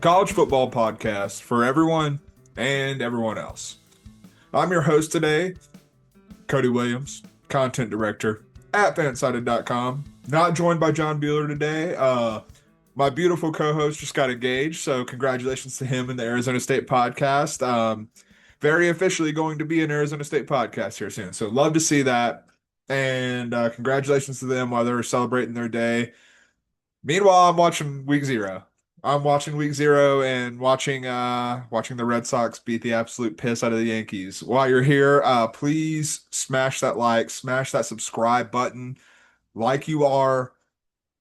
college football podcast for everyone and everyone else. I'm your host today, Cody Williams, content director at fansided.com. Not joined by John Bueller today. My beautiful co-host just got engaged, so congratulations to him and the Arizona State podcast. Very officially going to be an Arizona State podcast here soon, so love to see that. And congratulations to them while they're celebrating their day. Meanwhile, I'm watching week zero. I'm watching week zero and watching the Red Sox beat the absolute piss out of the Yankees. While you're here, please smash that like, smash that subscribe button, like you are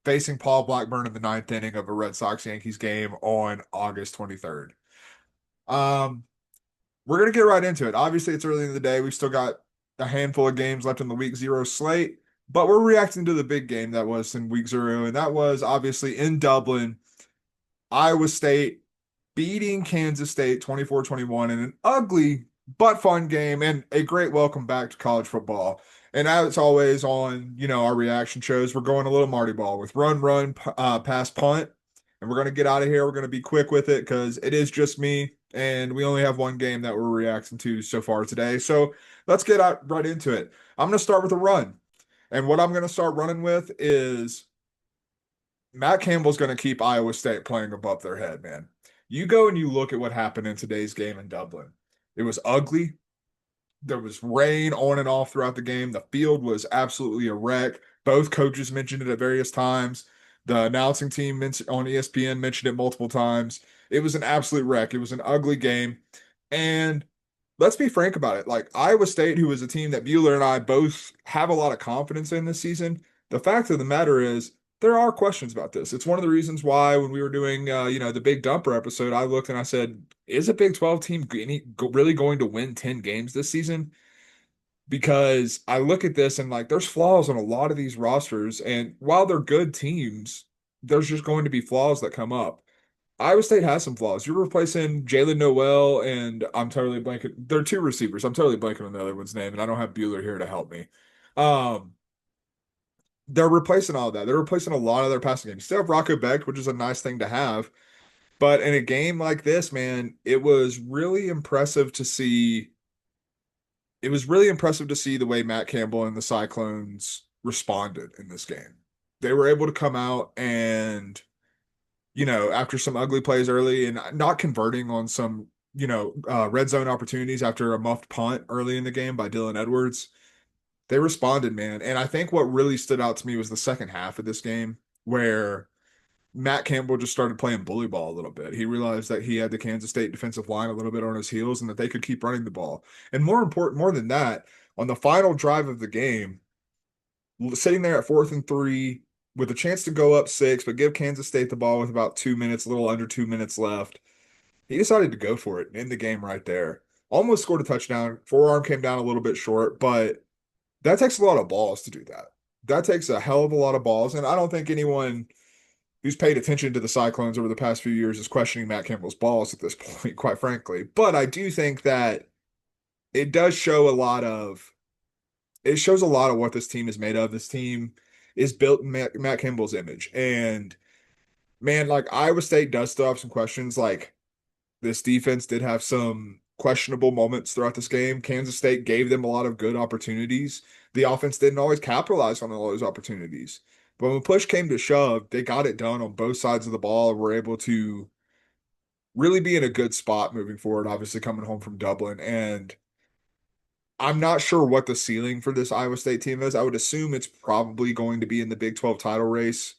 facing Paul Blackburn in the ninth inning of a Red Sox Yankees game on August 23rd. Um, we're gonna get right into it. Obviously, it's early in the day. We've still got a handful of games left in the week zero slate, but we're reacting to the big game that was in week zero, and that was obviously in Dublin. Iowa State beating Kansas State 24-21 in an ugly but fun game and a great welcome back to college football. And as always on, our reaction shows, we're going a little Marty Ball with run, pass, punt. And we're going to get out of here. We're going to be quick with it because it is just me and we only have one game that we're reacting to so far today. So let's get out right into it. I'm going to start with a run. And what I'm going to start running with is Matt Campbell's going to keep Iowa State playing above their head, man. You go and you look at what happened in today's game in Dublin. It was ugly. There was rain on and off throughout the game. The field was absolutely a wreck. Both coaches mentioned it at various times. The announcing team on ESPN mentioned it multiple times. It was an absolute wreck. It was an ugly game. And let's be frank about it. Like Iowa State, who is a team that Bueller and I both have a lot of confidence in this season, the fact of the matter is there are questions about this. It's one of the reasons why when we were doing, the Big Dumper episode, I looked and I said, is a Big 12 team really going to win 10 games this season? Because I look at this and like there's flaws on a lot of these rosters. And while they're good teams, there's just going to be flaws that come up. Iowa State has some flaws. You're replacing Jalen Noel and I'm totally blanking. They're two receivers. I'm totally blanking on the other one's name, and I don't have Bueller here to help me. Um, they're replacing all of that. They're replacing a lot of their passing games. Still have Rocco Becht, which is a nice thing to have. But in a game like this, man, it was really impressive to see. It was really impressive to see the way Matt Campbell and the Cyclones responded in this game. They were able to come out and, after some ugly plays early and not converting on some, red zone opportunities after a muffed punt early in the game by Dylan Edwards, they responded, man. And I think what really stood out to me was the second half of this game where Matt Campbell just started playing bully ball a little bit. He realized that he had the Kansas State defensive line a little bit on his heels and that they could keep running the ball. And more than that, on the final drive of the game, sitting there at 4th and 3 with a chance to go up 6, but give Kansas State the ball with about 2 minutes, a little under 2 minutes left, he decided to go for it and end the game right there. Almost scored a touchdown. Forearm came down a little bit short, but that takes a lot of balls to do that. That takes a hell of a lot of balls. And I don't think anyone who's paid attention to the Cyclones over the past few years is questioning Matt Campbell's balls at this point, quite frankly. But I do think that it does show a lot of it shows a lot of what this team is made of. This team is built in Matt Campbell's image. And man, like Iowa State does still have some questions. Like this defense did have some questionable moments throughout this game. Kansas State gave them a lot of good opportunities. The offense didn't always capitalize on all those opportunities. But when push came to shove, they got it done on both sides of the ball and were able to really be in a good spot moving forward, obviously coming home from Dublin. And I'm not sure what the ceiling for this Iowa State team is. I would assume it's probably going to be in the Big 12 title race.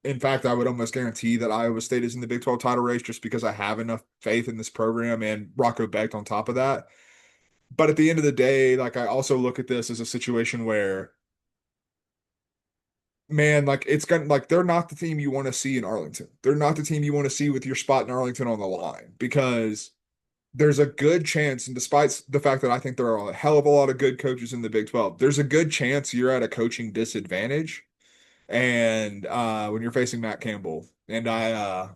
In fact, I would almost guarantee that Iowa State is in the Big 12 title race just because I have enough faith in this program and Rocco Becht on top of that. But at the end of the day, like I also look at this as a situation where, man, like it's gonna like they're not the team you want to see in Arlington. They're not the team you want to see with your spot in Arlington on the line because there's a good chance, and despite the fact that I think there are a hell of a lot of good coaches in the Big 12, there's a good chance you're at a coaching disadvantage. And when you're facing Matt Campbell, and I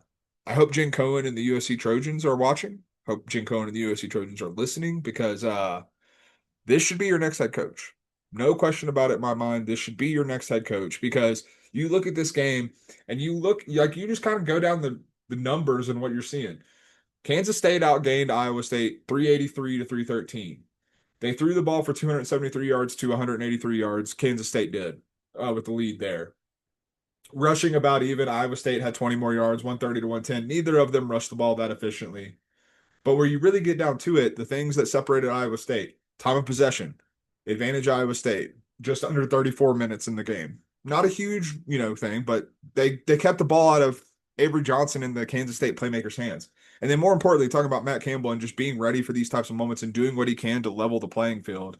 hope Jen Cohen and the USC Trojans are watching. Hope Jen Cohen and the USC Trojans are listening because this should be your next head coach. No question about it in my mind. This should be your next head coach because you look at this game and you look like you just kind of go down the numbers and what you're seeing. Kansas State outgained Iowa State 383 to 313. They threw the ball for 273 yards to 183 yards. Kansas State did with the lead there. Rushing about even. Iowa State had 20 more yards, 130 to 110. Neither of them rushed the ball that efficiently. But where you really get down to it, the things that separated Iowa State, time of possession, advantage Iowa State, just under 34 minutes in the game. Not a huge, thing, but they kept the ball out of Avery Johnson and the Kansas State playmakers' hands. And then more importantly, talking about Matt Campbell and just being ready for these types of moments and doing what he can to level the playing field.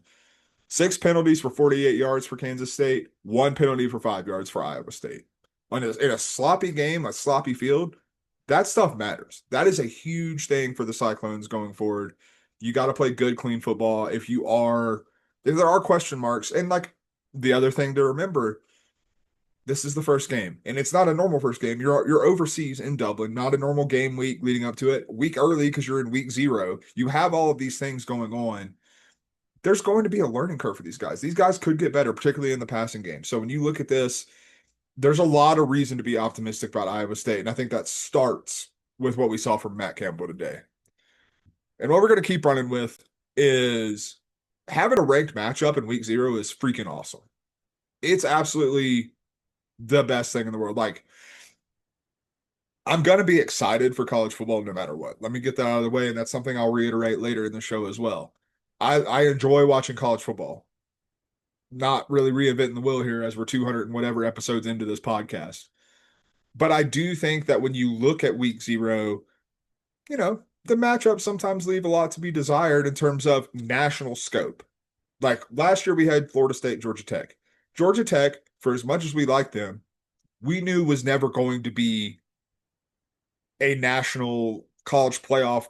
6 penalties for 48 yards for Kansas State, 1 penalty for 5 yards for Iowa State. In a sloppy game, a sloppy field, that stuff matters. That is a huge thing for the Cyclones going forward. You got to play good, clean football. If there are question marks, and like the other thing to remember, this is the first game, and it's not a normal first game. You're overseas in Dublin, not a normal game week leading up to it. Week early because you're in week 0. You have all of these things going on. There's going to be a learning curve for these guys. These guys could get better, particularly in the passing game. So when you look at this, there's a lot of reason to be optimistic about Iowa State, and I think that starts with what we saw from Matt Campbell today. And what we're going to keep running with is having a ranked matchup in week 0 is freaking awesome. It's absolutely the best thing in the world. Like, I'm going to be excited for college football no matter what. Let me get that out of the way, and that's something I'll reiterate later in the show as well. I enjoy watching college football. Not really reinventing the wheel here as we're 200 and whatever episodes into this podcast. But I do think that when you look at week 0, the matchups sometimes leave a lot to be desired in terms of national scope. Like last year we had Florida State, Georgia Tech. Georgia Tech, for as much as we liked them, we knew was never going to be a national college football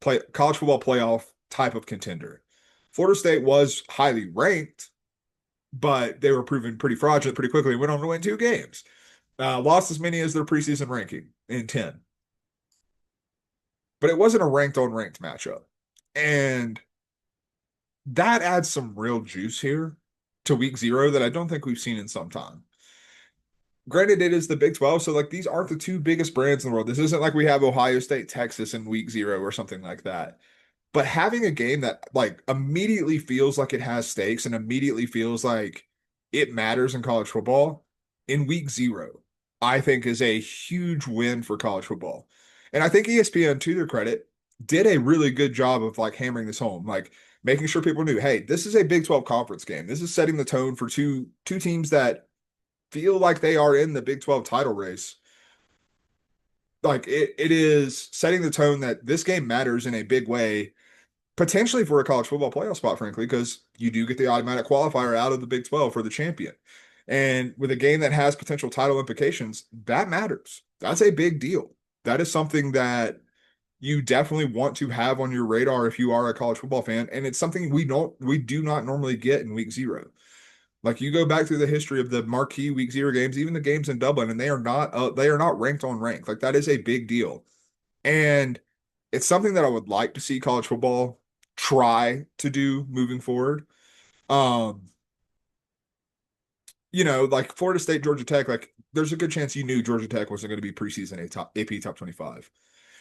playoff type of contender. Florida State was highly ranked, but they were proven pretty fraudulent pretty quickly and went on to win 2 games. Lost as many as their preseason ranking in 10. But it wasn't a ranked-on-ranked matchup. And that adds some real juice here to week 0 that I don't think we've seen in some time. Granted, it is the Big 12, so like these aren't the 2 biggest brands in the world. This isn't like we have Ohio State, Texas in week 0 or something like that. But having a game that like immediately feels like it has stakes and immediately feels like it matters in college football in week 0, I think is a huge win for college football. And I think ESPN, to their credit, did a really good job of like hammering this home, like making sure people knew, hey, this is a Big 12 conference game. This is setting the tone for two teams that feel like they are in the Big 12 title race. Like it is setting the tone that this game matters in a big way, potentially for a college football playoff spot, frankly, because you do get the automatic qualifier out of the Big 12 for the champion. And with a game that has potential title implications, that matters. That's a big deal. That is something that you definitely want to have on your radar if you are a college football fan. And it's something we do not normally get in week 0. Like you go back through the history of the marquee week 0 games, even the games in Dublin, and they are not ranked on rank. Like that is a big deal. And it's something that I would like to see college football try to do moving forward. Like Florida State, Georgia Tech, like there's a good chance you knew Georgia Tech wasn't going to be preseason AP top 25.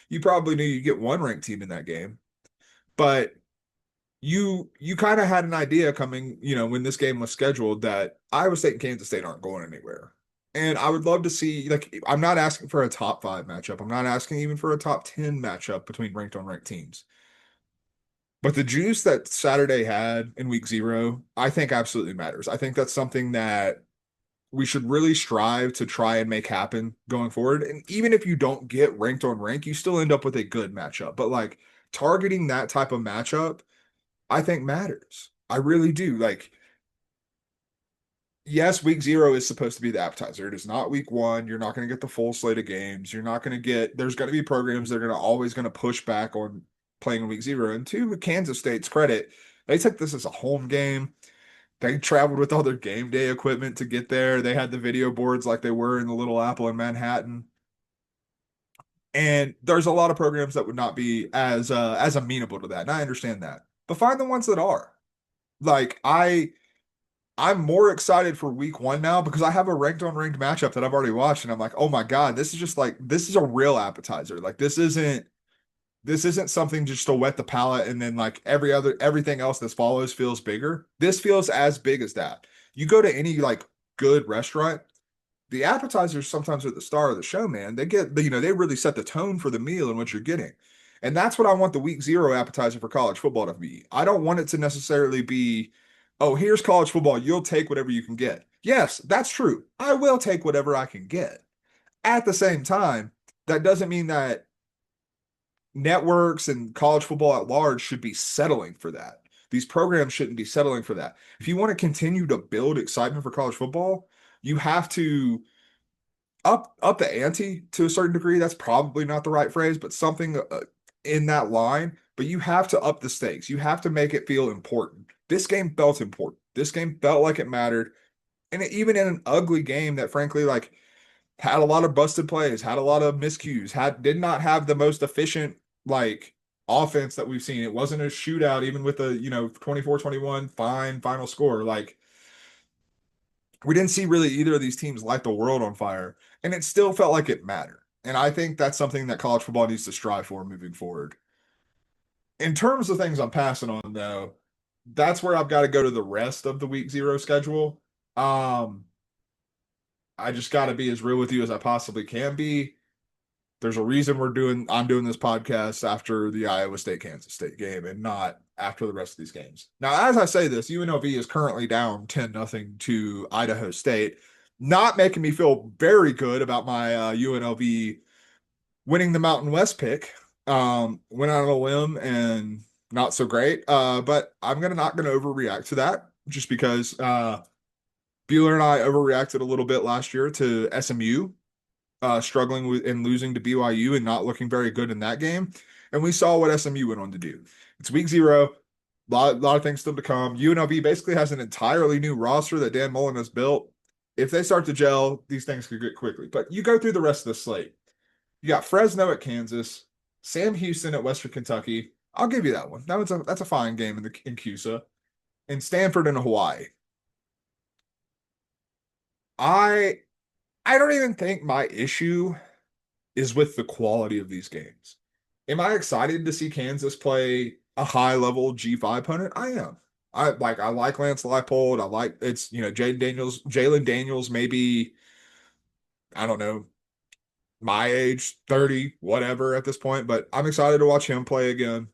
You probably knew you'd get one ranked team in that game, but you kind of had an idea coming, when this game was scheduled that Iowa State and Kansas State aren't going anywhere. And I would love to see, like, I'm not asking for a top 5 matchup. I'm not asking even for a top 10 matchup between ranked on ranked teams. But the juice that Saturday had in week 0, I think absolutely matters. I think that's something that we should really strive to try and make happen going forward. And even if you don't get ranked on rank, you still end up with a good matchup. But like targeting that type of matchup, I think matters. I really do. Like, yes, week 0 is supposed to be the appetizer. It is not week 1. You're not going to get the full slate of games. You're not going to get, there's going to be programs that are always going to push back on playing in week 0. And to Kansas State's credit, they took this as a home game. They traveled with all their game day equipment to get there. They had the video boards like they were in the Little Apple in Manhattan. And there's a lot of programs that would not be as amenable to that. And I understand that. But find the ones that are. Like I'm more excited for week 1 now because I have a ranked on ranked matchup that I've already watched, and I'm like, oh my God, this is just like this is a real appetizer. Like this isn't something just to wet the palate and then like everything else that follows feels bigger. This feels as big as that. You go to any like good restaurant, the appetizers sometimes are the star of the show, man. They really set the tone for the meal and what you're getting. And that's what I want the week 0 appetizer for college football to be. I don't want it to necessarily be, oh, here's college football. You'll take whatever you can get. Yes, that's true. I will take whatever I can get. At the same time, that doesn't mean that networks and college football at large should be settling for that. These programs shouldn't be settling for that. If you want to continue to build excitement for college football, you have to up the ante to a certain degree. That's probably not the right phrase, but something in that line. But you have to up the stakes. You have to make it feel important. This game felt important. This game felt like it mattered. And even in an ugly game that frankly like had a lot of busted plays, had a lot of miscues, did not have the most efficient like offense that we've seen. It wasn't a shootout even with a, 24-21 fine final score. Like we didn't see really either of these teams light the world on fire, and it still felt like it mattered. And I think that's something that college football needs to strive for moving forward. In terms of things I'm passing on, though, that's where I've got to go to the rest of the week 0 schedule. Um, I just got to be as real with you as I possibly can be. There's a reason I'm doing this podcast after the Iowa State Kansas State game and not after the rest of these games. Now, as I say this, UNLV is currently down 10-0 to Idaho State, not making me feel very good about my UNLV winning the Mountain West pick. Went out on a limb and not so great. But I'm not gonna overreact to that just because Bueller and I overreacted a little bit last year to SMU struggling with and losing to BYU and not looking very good in that game. And we saw what SMU went on to do. It's week 0. Lot of things still to come. UNLV basically has an entirely new roster that Dan Mullen has built. If they start to gel, these things could get quickly. But you go through the rest of the slate. You got Fresno at Kansas, Sam Houston at Western Kentucky. I'll give you that one. That's a fine game in CUSA. And Stanford and Hawaii. I don't even think my issue is with the quality of these games. Am I excited to see Kansas play a high level G5 opponent? I am. I like Lance Leipold. I like it's Jalen Daniels, maybe I don't know, my age, 30, whatever at this point, but I'm excited to watch him play again.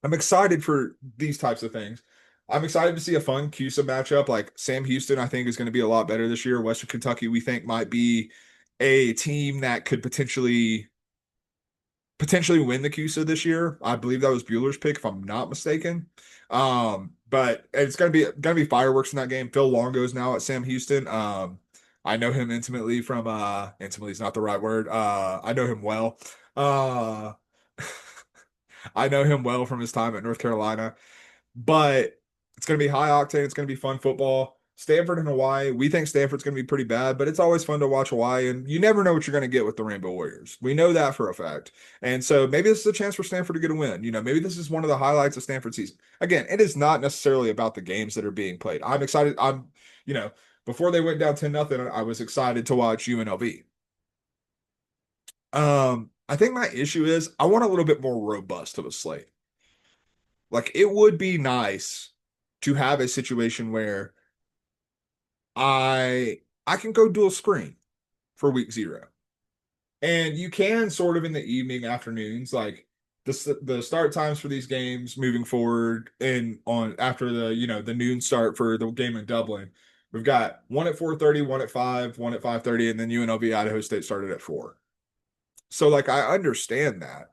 I'm excited for these types of things. I'm excited to see a fun CUSA matchup. Like Sam Houston, I think is going to be a lot better this year. Western Kentucky, we think might be a team that could potentially win the CUSA this year. I believe that was Bueller's pick, if I'm not mistaken. But it's gonna be fireworks in that game. Phil Longo's now at Sam Houston. I know him intimately from intimately is not the right word. I know him well. I know him well from his time at North Carolina. But it's going to be high octane. It's going to be fun football. Stanford and Hawaii. We think Stanford's going to be pretty bad, but it's always fun to watch Hawaii. And you never know what you're going to get with the Rainbow Warriors. We know that for a fact. And so maybe this is a chance for Stanford to get a win. Maybe this is one of the highlights of Stanford's season. Again, it is not necessarily about the games that are being played. I'm excited. Before they went down 10-0, I was excited to watch UNLV. I think my issue is I want a little bit more robust of a slate. Like it would be nice to have a situation where I can go dual screen for week 0. And you can sort of in the evening afternoons, like the start times for these games moving forward and on after the noon start for the game in Dublin. We've got one at 4:30, one at 5, one at 5:30, and then UNLV Idaho State started at 4. So like I understand that.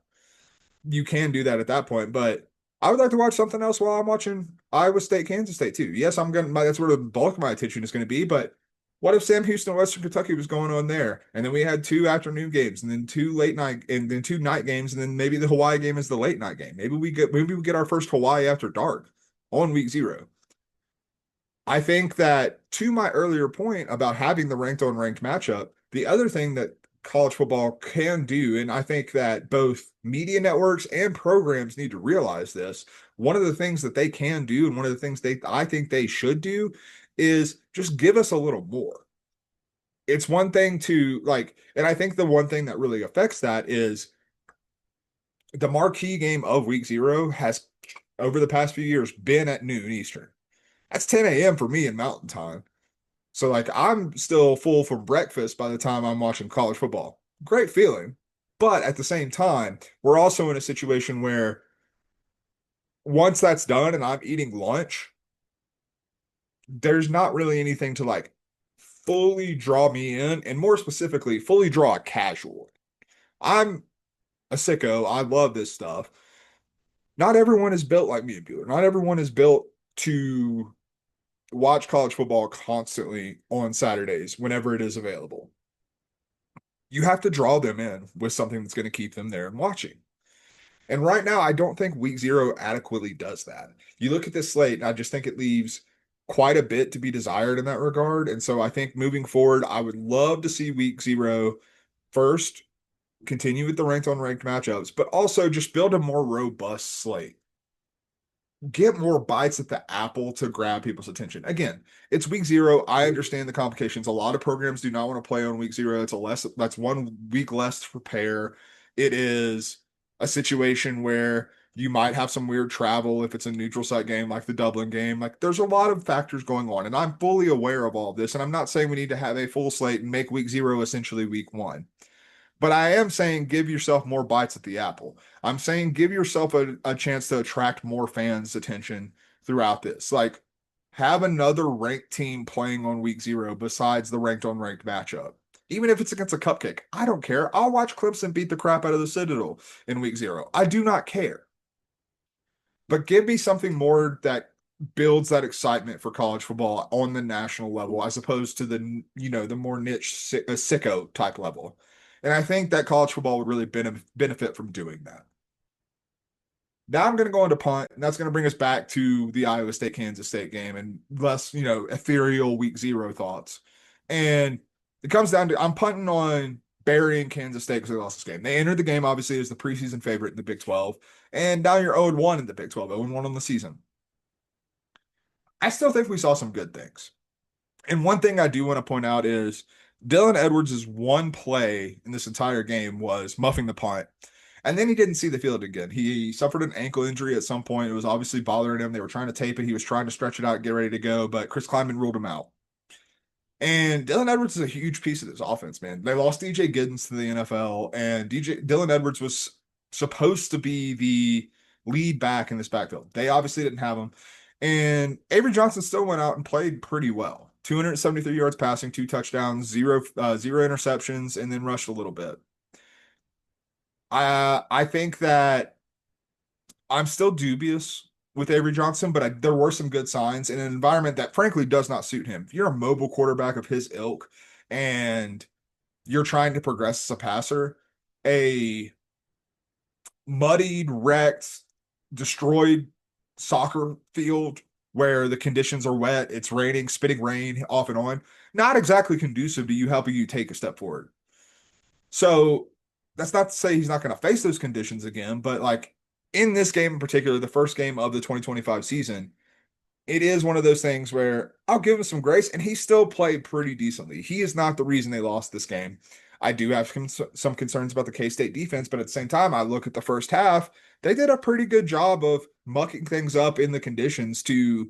You can do that at that point, but I would like to watch something else while I'm watching Iowa State, Kansas State too. Yes, that's where the bulk of my attention is going to be, but what if Sam Houston, Western Kentucky was going on there? And then we had 2 afternoon games and then 2 late night and then 2 night games. And then maybe the Hawaii game is the late night game. Maybe we get our first Hawaii after dark on week 0. I think that to my earlier point about having the ranked on ranked matchup, the other thing that college football can do, and I think that both media networks and programs need to realize this. One of the things that they can do, and one of the things I think they should do, is just give us a little more. It's one thing to like, and I think the one thing that really affects that is the marquee game of week 0 has over the past few years been at noon Eastern. That's 10 a.m. for me in Mountain Time. So like I'm still full from breakfast by the time I'm watching college football. Great feeling. But at the same time, we're also in a situation where once that's done and I'm eating lunch, there's not really anything to like fully draw me in, and more specifically, fully draw a casual. I'm a sicko. I love this stuff. Not everyone is built like me and Bueller. Not everyone is built to watch college football constantly on Saturdays whenever it is available. You have to draw them in with something that's going to keep them there and watching. And right now, I don't think week 0 adequately does that. You look at this slate, and I just think it leaves quite a bit to be desired in that regard. And so I think moving forward, I would love to see week 0 first continue with the ranked on ranked matchups, but also just build a more robust slate. Get more bites at the apple to grab people's attention. Again, it's week 0. I understand the complications. A lot of programs do not want to play on week 0. That's 1 week less to prepare. It is a situation where you might have some weird travel if it's a neutral site game like the Dublin game. Like there's a lot of factors going on, and I'm fully aware of all of this. And I'm not saying we need to have a full slate and make week 0 essentially week 1. But I am saying give yourself more bites at the apple. I'm saying give yourself a chance to attract more fans' attention throughout this. Like, have another ranked team playing on week 0 besides the ranked on ranked matchup. Even if it's against a cupcake, I don't care. I'll watch Clemson beat the crap out of the Citadel in week 0. I do not care. But give me something more that builds that excitement for college football on the national level as opposed to the more niche sicko type level. And I think that college football would really benefit from doing that. Now I'm going to go into punt, and that's going to bring us back to the Iowa State Kansas State game and less, ethereal week 0 thoughts. And it comes down to I'm punting on burying Kansas State because they lost this game. They entered the game obviously as the preseason favorite in the Big 12, and now you're 0-1 in the Big 12, 0-1 on the season. I still think we saw some good things. And one thing I do want to point out is Dylan Edwards' one play in this entire game was muffing the punt. And then he didn't see the field again. He suffered an ankle injury at some point. It was obviously bothering him. They were trying to tape it. He was trying to stretch it out, get ready to go, but Chris Klieman ruled him out. And Dylan Edwards is a huge piece of this offense, man. They lost DJ Giddens to the NFL, and Dylan Edwards was supposed to be the lead back in this backfield. They obviously didn't have him. And Avery Johnson still went out and played pretty well. 273 yards passing, 2 touchdowns, zero interceptions, and then rushed a little bit. I think that I'm still dubious with Avery Johnson, but there were some good signs in an environment that frankly does not suit him. If you're a mobile quarterback of his ilk and you're trying to progress as a passer, a muddied, wrecked, destroyed soccer field where the conditions are wet, it's raining, spitting rain off and on, not exactly conducive to you helping you take a step forward. So that's not to say he's not going to face those conditions again, but like in this game in particular, the first game of the 2025 season, it is one of those things where I'll give him some grace, and he still played pretty decently. He is not the reason they lost this game. I do have some concerns about the K-State defense, but at the same time, I look at the first half, they did a pretty good job of mucking things up in the conditions to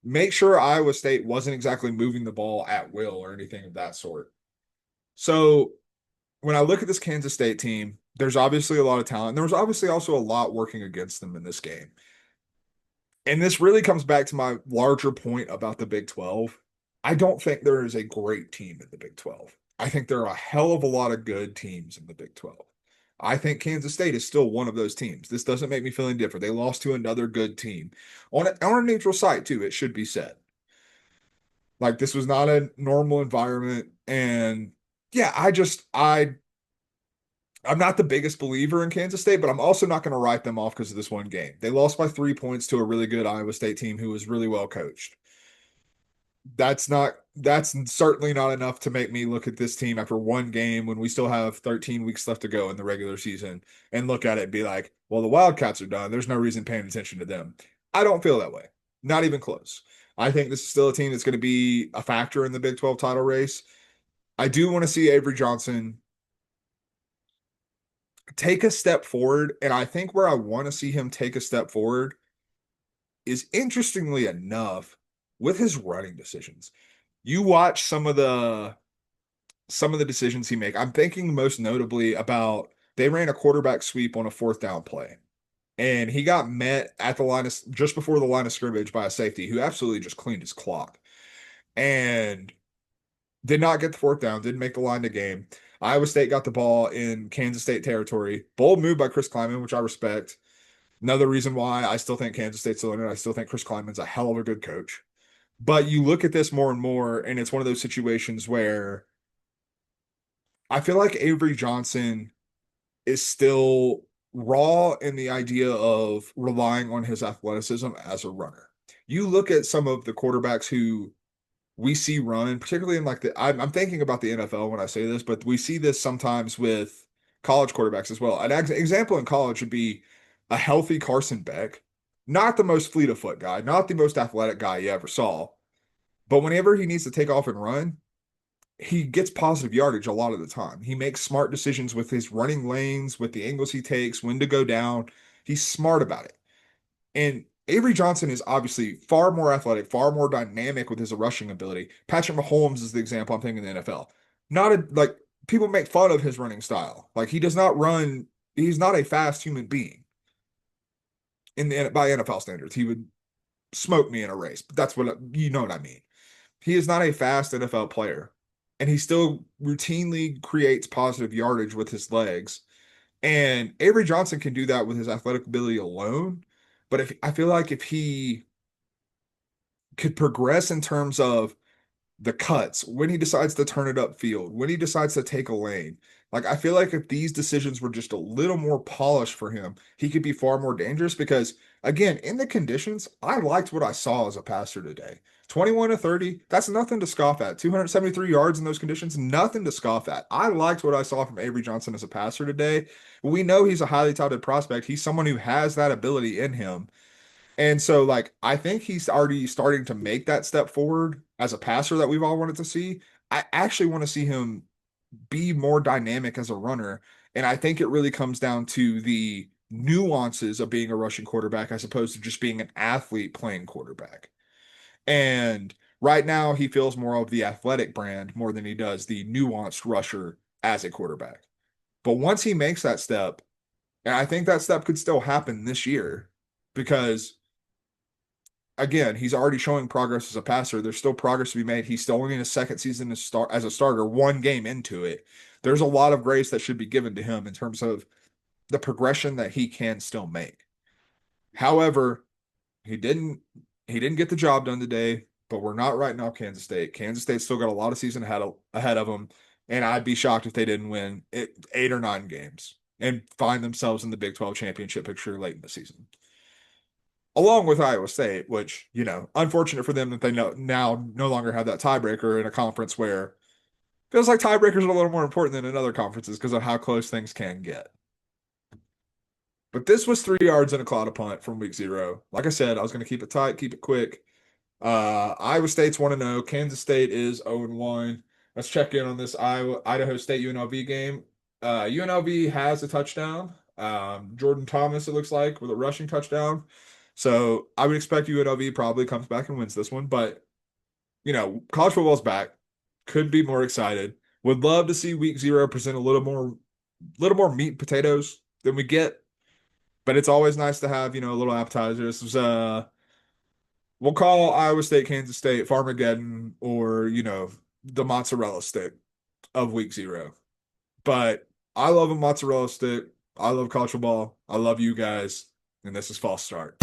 make sure Iowa State wasn't exactly moving the ball at will or anything of that sort. So when I look at this Kansas State team, there's obviously a lot of talent. There was obviously also a lot working against them in this game. And this really comes back to my larger point about the Big 12. I don't think there is a great team in the Big 12. I think there are a hell of a lot of good teams in the Big 12. I think Kansas State is still one of those teams. This doesn't make me feel any different. They lost to another good team on a neutral site, too, it should be said. Like, this was not a normal environment. And yeah, I'm not the biggest believer in Kansas State, but I'm also not going to write them off because of this one game. They lost by 3 points to a really good Iowa State team who was really well coached. That's not that's certainly not enough to make me look at this team after one game when we still have 13 weeks left to go in the regular season and look at it and be like, well, the Wildcats are done. There's no reason paying attention to them. I don't feel that way. Not even close. I think this is still a team that's going to be a factor in the Big 12 title race. I do want to see Avery Johnson take a step forward. And I think where I want to see him take a step forward is, interestingly enough, with his running decisions. You watch some of the decisions he make. I'm thinking most notably about, they ran a quarterback sweep on a fourth down play. And he got met at the line of, just before the line of scrimmage, by a safety who absolutely just cleaned his clock. And did not get the fourth down, didn't make the line to game. Iowa State got the ball in Kansas State territory. Bold move by Chris Klieman, which I respect. Another reason why I still think Kansas State's still in it. I still think Chris Klieman's a hell of a good coach. But you look at this more and more, and it's one of those situations where I feel like Avery Johnson is still raw in the idea of relying on his athleticism as a runner. You look at some of the quarterbacks who we see run, particularly in like I'm thinking about the NFL when I say this, but we see this sometimes with college quarterbacks as well. An example in college would be a healthy Carson Beck, not the most fleet of foot guy, not the most athletic guy you ever saw, but whenever he needs to take off and run, he gets positive yardage a lot of the time. He makes smart decisions with his running lanes, with the angles he takes, when to go down. He's smart about it. And Avery Johnson is obviously far more athletic, far more dynamic with his rushing ability. Patrick Mahomes is the example I'm thinking in the NFL. Not a, like, people make fun of his running style. Like, he does not run, he's not a fast human being by NFL standards. He would smoke me in a race, but that's what, you know what I mean. He is not a fast NFL player, and he still routinely creates positive yardage with his legs. And Avery Johnson can do that with his athletic ability alone. But if I feel like if he could progress in terms of the cuts, when he decides to turn it upfield, when he decides to take a lane, like, I feel like if these decisions were just a little more polished for him, he could be far more dangerous. Because again, in the conditions, I liked what I saw as a passer today. 21 to 30, that's nothing to scoff at. 273 yards in those conditions, nothing to scoff at. I liked what I saw from Avery Johnson as a passer today. We know he's a highly touted prospect. He's someone who has that ability in him. And so, like, I think he's already starting to make that step forward as a passer that we've all wanted to see. I actually want to see him be more dynamic as a runner. And I think it really comes down to the nuances of being a rushing quarterback as opposed to just being an athlete playing quarterback. And right now, he feels more of the athletic brand more than he does the nuanced rusher as a quarterback. But once he makes that step, and I think that step could still happen this year, because again, he's already showing progress as a passer. There's still progress to be made. He's still only in his second season as a starter, one game into it. There's a lot of grace that should be given to him in terms of the progression that he can still make. However, he didn't he didn't get the job done today, but we're not writing off Kansas State. Kansas State still got a lot of season ahead of them, and I'd be shocked if they didn't win 8 or 9 games and find themselves in the Big 12 championship picture late in the season, along with Iowa State, which, unfortunate for them that they now no longer have that tiebreaker in a conference where it feels like tiebreakers are a little more important than in other conferences because of how close things can get. But this was 3 yards and a cloud of punt from week 0. Like I said, I was going to keep it tight, keep it quick. Iowa State's 1-0. Kansas State is 0-1. Let's check in on this Idaho State UNLV game. UNLV has a touchdown. Jordan Thomas, it looks like, with a rushing touchdown. So I would expect UNLV probably comes back and wins this one. But, college football's back. Could be more excited. Would love to see week 0 present a little more meat and potatoes than we get. But it's always nice to have, a little appetizer. This was, we'll call Iowa State, Kansas State, Farmageddon, or, the mozzarella stick of week 0. But I love a mozzarella stick. I love college football. I love you guys. And this is False Start.